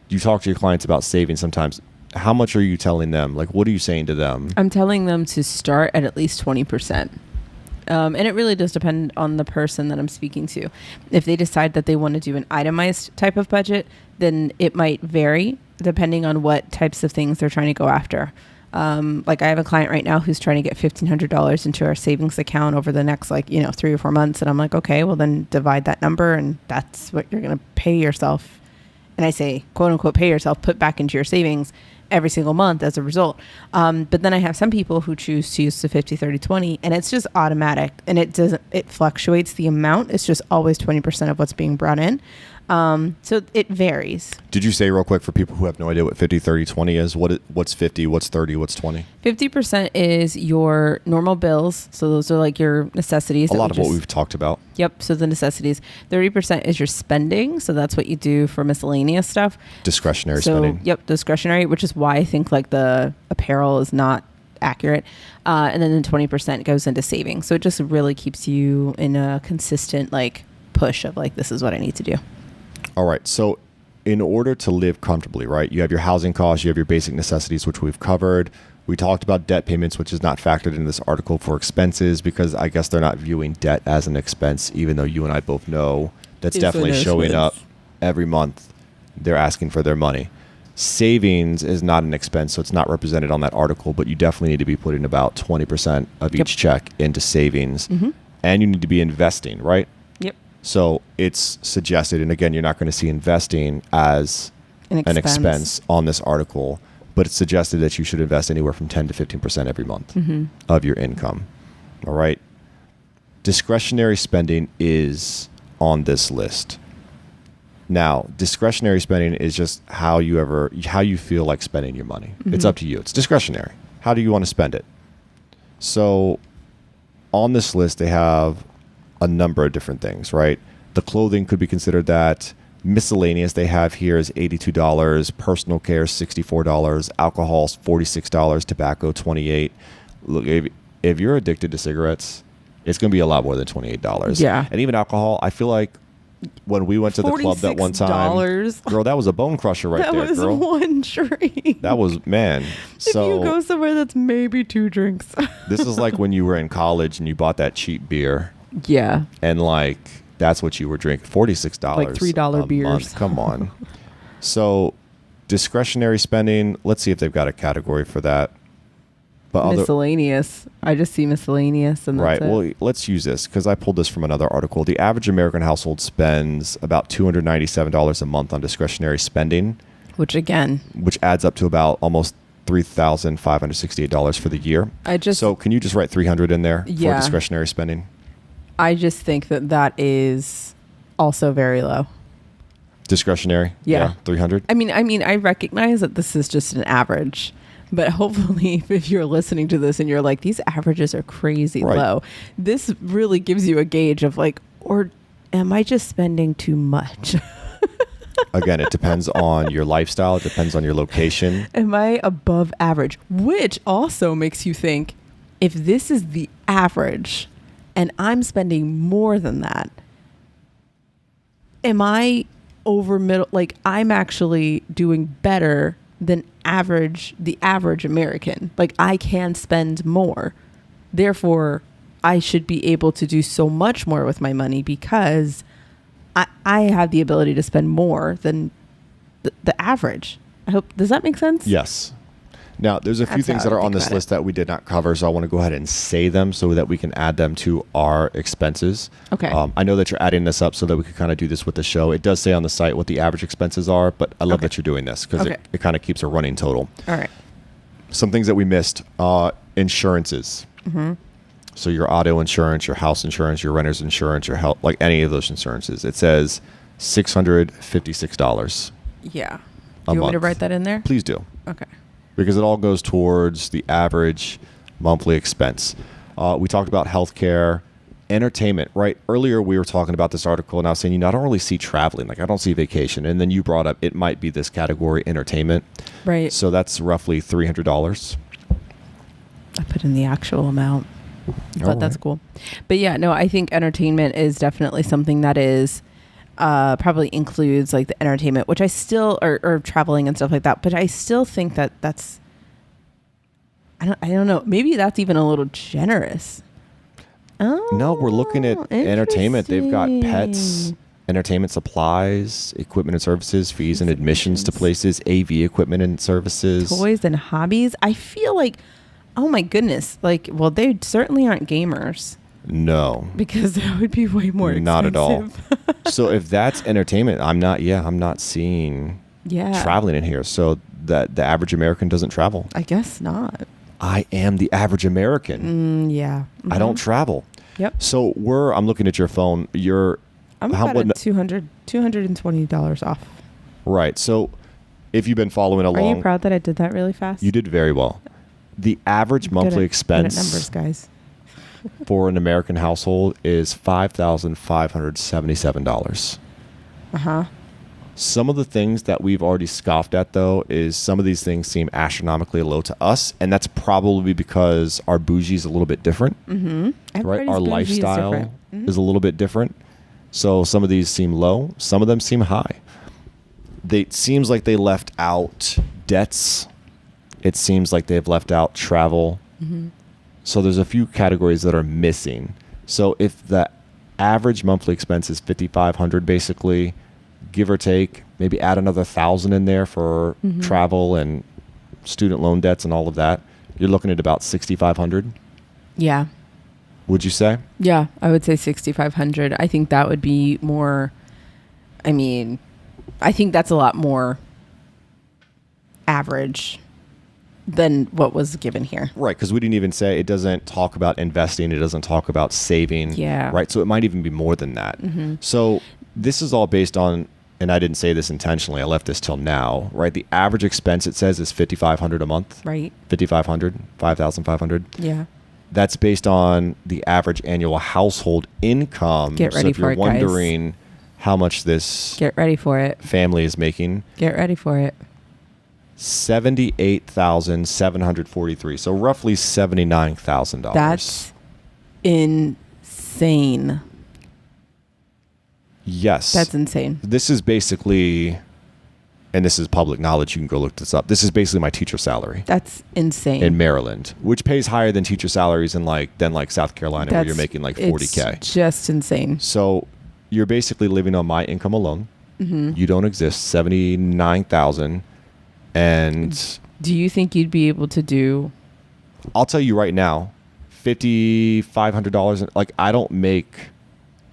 You talk to your clients about saving sometimes. How much are you telling them? Like, what are you saying to them? I'm telling them to start at least 20%. And it really does depend on the person that I'm speaking to. If they decide that they want to do an itemized type of budget, then it might vary depending on what types of things they're trying to go after. Like, I have a client right now who's trying to get $1,500 into our savings account over the next 3 or 4 months. And I'm like, okay, well then divide that number, and that's what you're going to pay yourself. And I say, quote unquote, pay yourself, put back into your savings every single month as a result. But then I have some people who choose to use the 50, 30, 20, and it's just automatic, and it fluctuates the amount. It's just always 20% of what's being brought in. So it varies. Did you say real quick for people who have no idea what 50, 30, 20 is? What's 50, what's 30, what's 20? 50% is your normal bills. So those are like your necessities. A lot of what we've talked about. Yep. So the necessities. 30% is your spending. So that's what you do for miscellaneous stuff. Discretionary spending. Yep. Discretionary, which is why I think like the apparel is not accurate. And then 20% goes into savings. So it just really keeps you in a consistent push of this is what I need to do. All right. So in order to live comfortably, right, you have your housing costs, you have your basic necessities, which we've covered. We talked about debt payments, which is not factored in this article for expenses, because I guess they're not viewing debt as an expense, even though you and I both know that's definitely showing up every month. They're asking for their money. Savings is not an expense, so it's not represented on that article, but you definitely need to be putting about 20% of each check into savings. And you need to be investing, right? Yep. So it's suggested, and again, you're not going to see investing as an expense on this article, but it's suggested that you should invest anywhere from 10 to 15% every month of your income. All right. Discretionary spending is on this list. Now, discretionary spending is just how you feel like spending your money. It's up to you. It's discretionary. How do you want to spend it? So on this list, they have a number of different things, right? The clothing could be considered that. Miscellaneous they have here is $82. Personal care is $64. Alcohol is $46. Tobacco, $28. Look, if you're addicted to cigarettes, it's going to be a lot more than $28. Yeah. And even alcohol, I feel like when we went to the club that one time, girl, that was a bone crusher right there, girl. That was one drink. That was, man. So if you go somewhere that's maybe 2 drinks. This is like when you were in college and you bought that cheap beer. Yeah. And that's what you were drinking. $46. Like $3 beers. Month. Come on. So Discretionary spending, let's see if they've got a category for that. But Miscellaneous. I just see miscellaneous, and right. that's it. Well, let's use this because I pulled this from another article. The average American household spends about $297 a month on discretionary spending, Which again, which adds up to about almost $3,568 for the year. So can you just write 300 in there for discretionary spending? I just think that is also very low. Discretionary? Yeah. 300? I mean, I recognize that this is just an average, but hopefully if you're listening to this and you're like, these averages are crazy low, this really gives you a gauge of like, or am I just spending too much? Again, it depends on your lifestyle. It depends on your location. Am I above average? Which also makes you think, if this is the average and I'm spending more than that, am I over middle? Like, I'm actually doing better than the average American. Like, I can spend more. Therefore, I should be able to do so much more with my money because I have the ability to spend more than the average. Does that make sense? Yes. Now, there's a few things that are on this list that we did not cover, so I want to go ahead and say them so that we can add them to our expenses. Okay. I know that you're adding this up so that we can kind of do this with the show. It does say on the site what the average expenses are, but I love that you're doing this because it kind of keeps a running total. All right. Some things that we missed, insurances. Mm-hmm. So your auto insurance, your house insurance, your renter's insurance, your health, like any of those insurances. It says $656. Yeah. Do you want me to write that in there? Please do. Okay. Because it all goes towards the average monthly expense. We talked about healthcare, entertainment, right? Earlier we were talking about this article and I was saying, I don't really see traveling. Like I don't see vacation. And then you brought up, it might be this category, entertainment. Right. So that's roughly $300. I put in the actual amount. But that's cool. But yeah, no, I think entertainment is definitely something that is probably includes like the entertainment, which I still or traveling and stuff like that. But I still think that's I don't know. Maybe that's even a little generous. Oh, no, we're looking at entertainment. They've got pets, entertainment supplies, equipment and services, fees and admissions to places, AV equipment and services, toys and hobbies. I feel like, oh my goodness, like, well, they certainly aren't gamers. No, because that would be way more expensive. Not at all. So if that's entertainment, I'm not seeing traveling in here. So that the average American doesn't travel. I guess not. I am the average American. Yeah. Mm-hmm. I don't travel. Yep. So I'm looking at your phone. I'm about $220 off. Right. So if you've been following along. Are you proud that I did that really fast? You did very well. The average monthly expense numbers, guys. for an American household is $5,577. Uh-huh. Some of the things that we've already scoffed at, though, is some of these things seem astronomically low to us, and that's probably because our bougie is a little bit different. Mm-hmm. Right? Our lifestyle is a little bit different. So some of these seem low. Some of them seem high. It seems like they left out debts. It seems like they've left out travel. Mm-hmm. So there's a few categories that are missing. So if the average monthly expense is $5,500, basically, give or take, maybe add another $1,000 in there for travel and student loan debts and all of that, you're looking at about $6,500. Yeah. Would you say? Yeah, I would say $6,500. I think that would be more. I mean, I think that's a lot more average than what was given here. Right, because we didn't even say, it doesn't talk about investing. It doesn't talk about saving. Yeah. Right, so it might even be more than that. Mm-hmm. So this is all based on, and I didn't say this intentionally, I left this till now, right? The average expense, it says, is $5,500 a month. Right. $5,500. Yeah. That's based on the average annual household income. Get ready for it, guys. So if you're wondering how much this Get ready for it. family is making. Get ready for it. $78,743. So roughly $79,000. That's insane. Yes. That's insane. This is basically, and this is public knowledge, you can go look this up. This is basically my teacher salary. That's insane. In Maryland, which pays higher than teacher salaries in like South Carolina, where you're making like $40K. It's just insane. So you're basically living on my income alone. Mm-hmm. You don't exist. $79,000. And Do you think you'd be able to do? I'll tell you right now, $5,500. Like, I don't make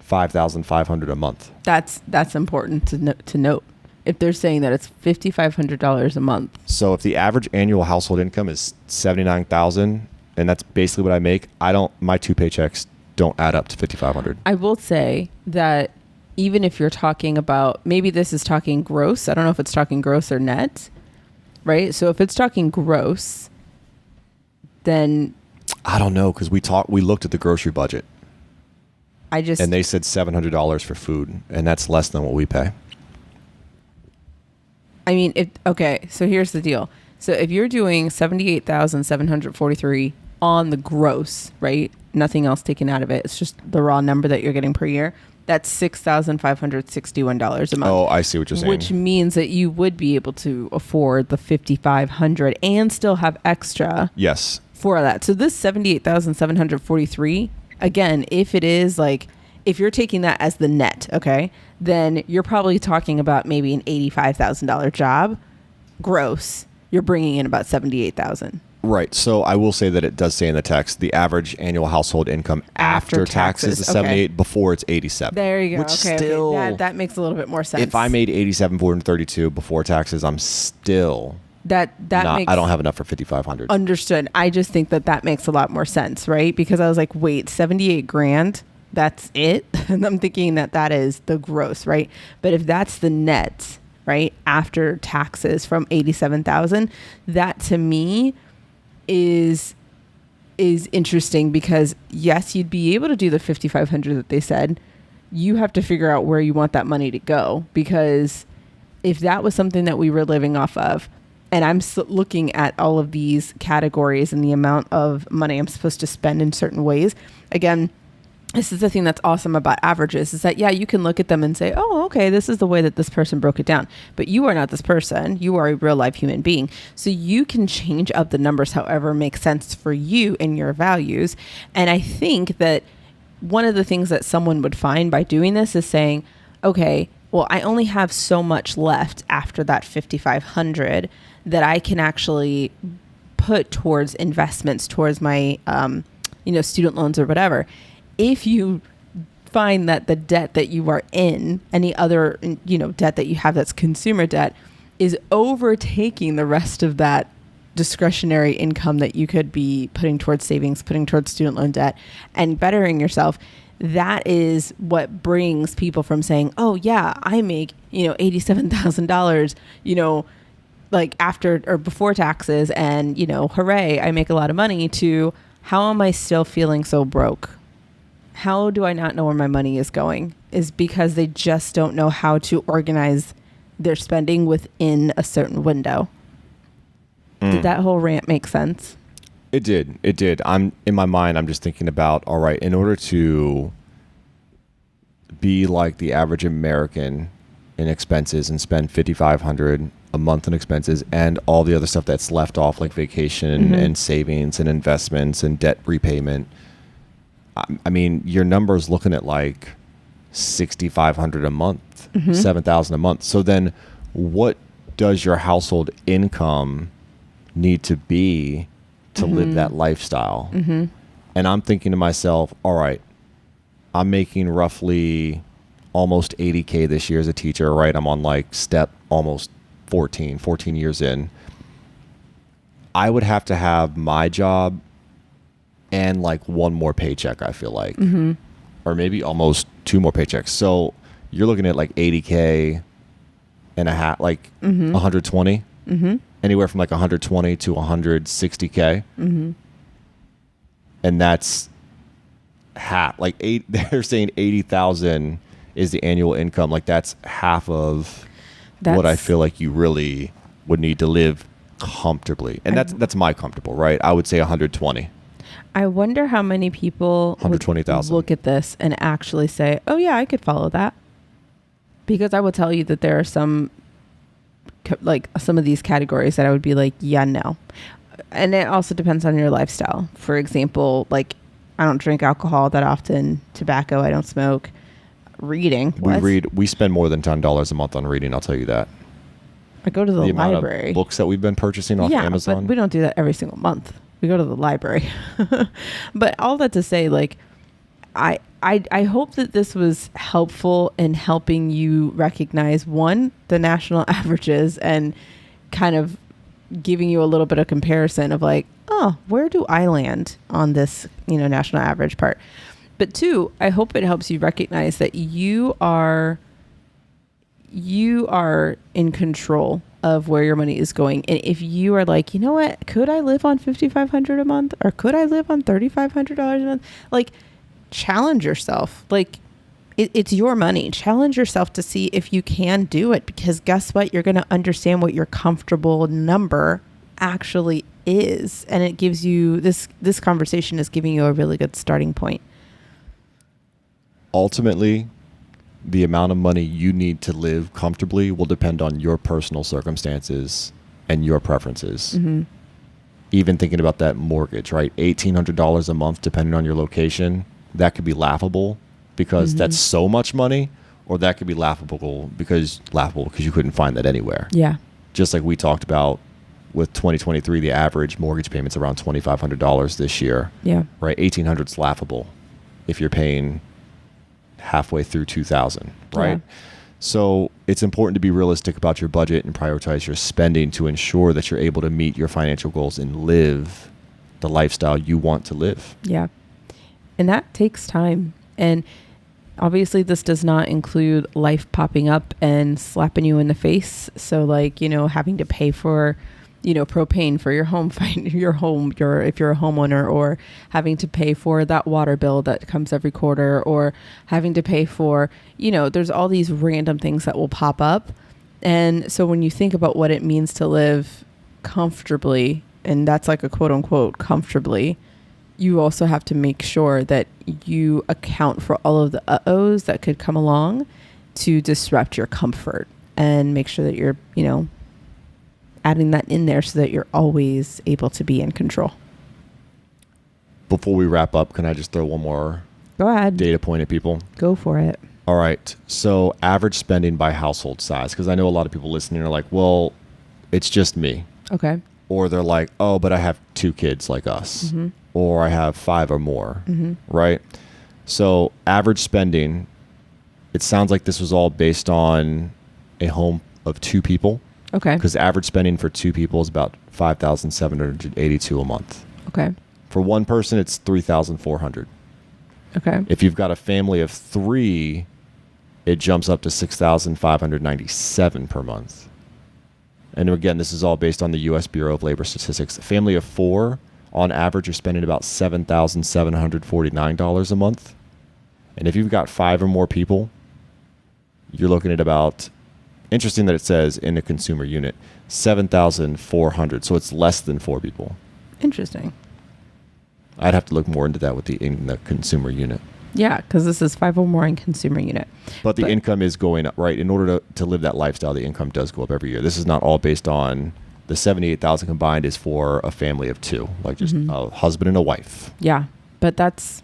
$5,500 a month. That's important to note. If they're saying that it's $5,500 a month. So if the average annual household income is $79,000, and that's basically what I make, my 2 paychecks don't add up to $5,500. I will say that even if you're talking about, maybe this is talking gross. I don't know if it's talking gross or net, right? So if it's talking gross, then I don't know, because we looked at the grocery budget, and they said $700 for food, and that's less than what we pay. I mean, so here's the deal. So if you're doing 78,743 on the gross, right? Nothing else taken out of it. It's just the raw number that you're getting per year. That's $6,561 a month. Oh, I see what you're saying. Which means that you would be able to afford the $5,500 and still have extra. Yes. For that. So this 78,743, again, if it is like, if you're taking that as the net, okay, then you're probably talking about maybe an $85,000 job gross. You're bringing in about $78,000. Right. So I will say that it does say in the text, the average annual household income after taxes is 78, before it's 87. There you go. Which Okay. still, That makes a little bit more sense. if I made 87,432 before taxes, I'm still that makes, I don't have enough for 5,500. Understood. I just think that makes a lot more sense, right? Because I was like, wait, 78 grand, that's it? And I'm thinking that is the gross, right? But if that's the net, right, after taxes from 87,000, that to me is interesting, because yes, you'd be able to do the 5,500 that they said. You have to figure out where you want that money to go, because if that was something that we were living off of, and I'm looking at all of these categories and the amount of money I'm supposed to spend in certain ways, again, this is the thing that's awesome about averages, is that, yeah, you can look at them and say, oh, okay, this is the way that this person broke it down. But you are not this person. You are a real life human being. So you can change up the numbers however makes sense for you and your values. And I think that one of the things that someone would find by doing this is saying, okay, well, I only have so much left after that 5,500 that I can actually put towards investments, towards my, student loans or whatever. If you find that the debt that you are in, any other, debt that you have that's consumer debt, is overtaking the rest of that discretionary income that you could be putting towards savings, putting towards student loan debt, and bettering yourself, that is what brings people from saying, oh yeah, I make, $87,000, like after or before taxes, and, hooray, I make a lot of money, to how am I still feeling so broke? How do I not know where my money is going? Is because they just don't know how to organize their spending within a certain window. Did that whole rant make sense? It did. In my mind, I'm just thinking about, all right, in order to be like the average American in expenses and spend $5,500 a month in expenses and all the other stuff that's left off, like vacation and savings and investments and debt repayment, I mean, your number's looking at like $6,500 a month, $7,000 a month. So then what does your household income need to be to live that lifestyle? And I'm thinking to myself, all right, I'm making roughly almost 80K this year as a teacher, right? I'm on like step almost 14 years in. I would have to have my job and like one more paycheck, I feel like, or maybe almost 2 more paychecks. So you're looking at like 80K and a half, like 120, anywhere from like 120 to 160K. And that's half, like they're saying 80,000 is the annual income. Like that's half of what I feel like you really would need to live comfortably. And that's my comfortable, right? I would say 120. I wonder how many people 120,000 look at this and actually say, oh yeah, I could follow that. Because I will tell you that there are some of these categories that I would be like, yeah, no. And it also depends on your lifestyle. For example, like I don't drink alcohol that often, tobacco, I don't smoke. Reading. We spend more than $10 a month on reading, I'll tell you that. I go to the amount library. of books that we've been purchasing off Amazon. But we don't do that every single month. We go to the library. But all that to say, like, I hope that this was helpful in helping you recognize, one, the national averages and kind of giving you a little bit of comparison of like, oh, where do I land on this, national average part? But two, I hope it helps you recognize that you are in control of where your money is going. And if you are like, you know what, could I live on $5,500 a month, or could I live on $3,500 a month? Like, challenge yourself. Like, it's your money. Challenge yourself to see if you can do it, because guess what? You're going to understand what your comfortable number actually is. And it gives you this conversation is giving you a really good starting point. Ultimately, the amount of money you need to live comfortably will depend on your personal circumstances and your preferences. Mm-hmm. Even thinking about that mortgage, right? $1,800 a month, depending on your location, that could be laughable because that's so much money, or that could be laughable because you couldn't find that anywhere. Yeah. Just like we talked about with 2023, the average mortgage payment's around $2,500 this year. Yeah. Right? $1,800 is laughable if you're paying halfway through 2,000, right? Yeah. So it's important to be realistic about your budget and prioritize your spending to ensure that you're able to meet your financial goals and live the lifestyle you want to live. Yeah. And that takes time. And obviously this does not include life popping up and slapping you in the face. So like, having to pay for, propane for your home, if you're a homeowner, or having to pay for that water bill that comes every quarter, or having to pay for, there's all these random things that will pop up. And so when you think about what it means to live comfortably, and that's like a quote unquote comfortably, you also have to make sure that you account for all of the uh-ohs that could come along to disrupt your comfort, and make sure that you're, adding that in there so that you're always able to be in control. Before we wrap up, can I just throw one more Go ahead. data point at people? Go for it. All right. So average spending by household size, because I know a lot of people listening are like, well, it's just me. Okay. Or they're like, oh, but I have 2 kids like us. Mm-hmm. Or I have 5 or more. Mm-hmm. Right? So average spending, it sounds like this was all based on a home of 2 people. Okay. Because average spending for 2 people is about $5,782 a month. Okay. For one person, it's $3,400. Okay. If you've got a family of 3, it jumps up to $6,597 per month. And again, this is all based on the U.S. Bureau of Labor Statistics. A family of 4, on average, you're spending about $7,749 a month. And if you've got 5 or more people, you're looking at about, interesting that it says in the consumer unit, $7,400. So it's less than 4 people. Interesting. I'd have to look more into that in the consumer unit. Yeah, because this is 5 or more in consumer unit. But the income is going up, right? In order to live that lifestyle, the income does go up every year. This is not all based on the $78,000 combined is for a family of 2, like just a husband and a wife. Yeah, but that's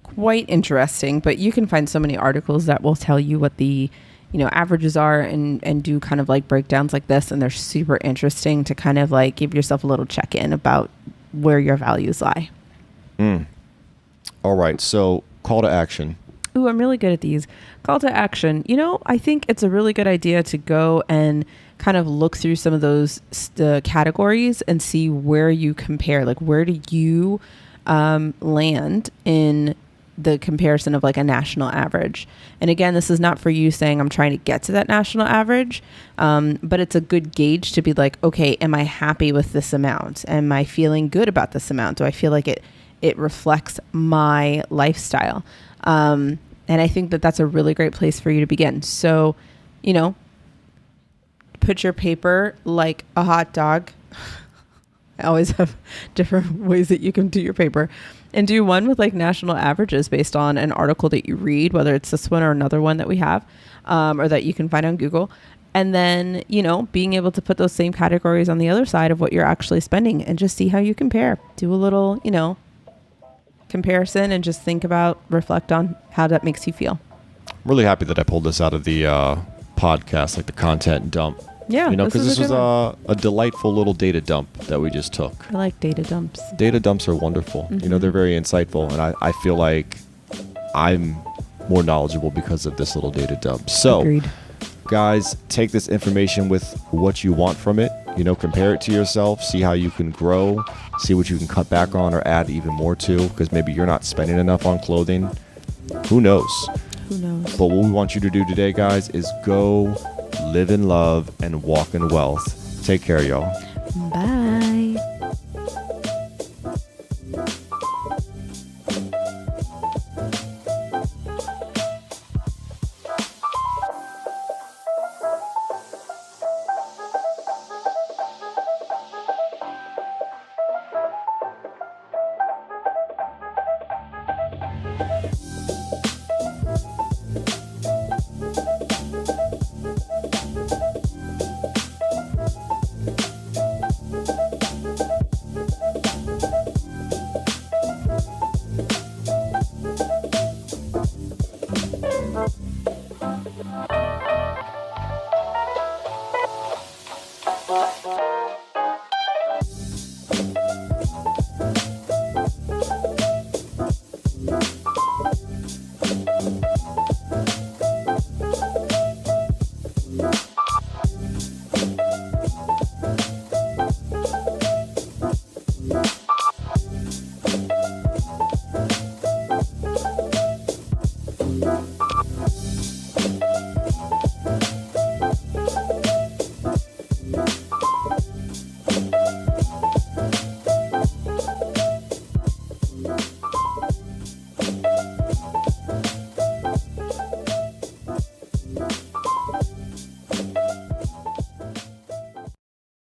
quite interesting. But you can find so many articles that will tell you what the averages are and do kind of like breakdowns like this. And they're super interesting to kind of like give yourself a little check-in about where your values lie. All right. So call to action. Ooh, I'm really good at these. Call to action. I think it's a really good idea to go and kind of look through some of those categories and see where you compare. Like, where do you land in the comparison of like a national average? And again, this is not for you saying I'm trying to get to that national average, but it's a good gauge to be like, okay, am I happy with this amount? Am I feeling good about this amount? Do I feel like it reflects my lifestyle? And I think that that's a really great place for you to begin. So, put your paper like a hot dog. I always have different ways that you can do your paper, and do one with like national averages based on an article that you read, whether it's this one or another one that we have, or that you can find on Google. And then, being able to put those same categories on the other side of what you're actually spending and just see how you compare. Do a little, comparison and just reflect on how that makes you feel. I'm really happy that I pulled this out of the podcast, like the content dump Yeah, Because this a was good one. a delightful little data dump that we just took. I like data dumps. Data dumps are wonderful. They're very insightful, and I feel like I'm more knowledgeable because of this little data dump. So, Agreed. guys, take this information with what you want from it. Compare it to yourself, see how you can grow, see what you can cut back on or add even more to, because maybe you're not spending enough on clothing. Who knows? Who knows? But what we want you to do today, guys, is go live in love and walk in wealth. Take care, y'all. Bye.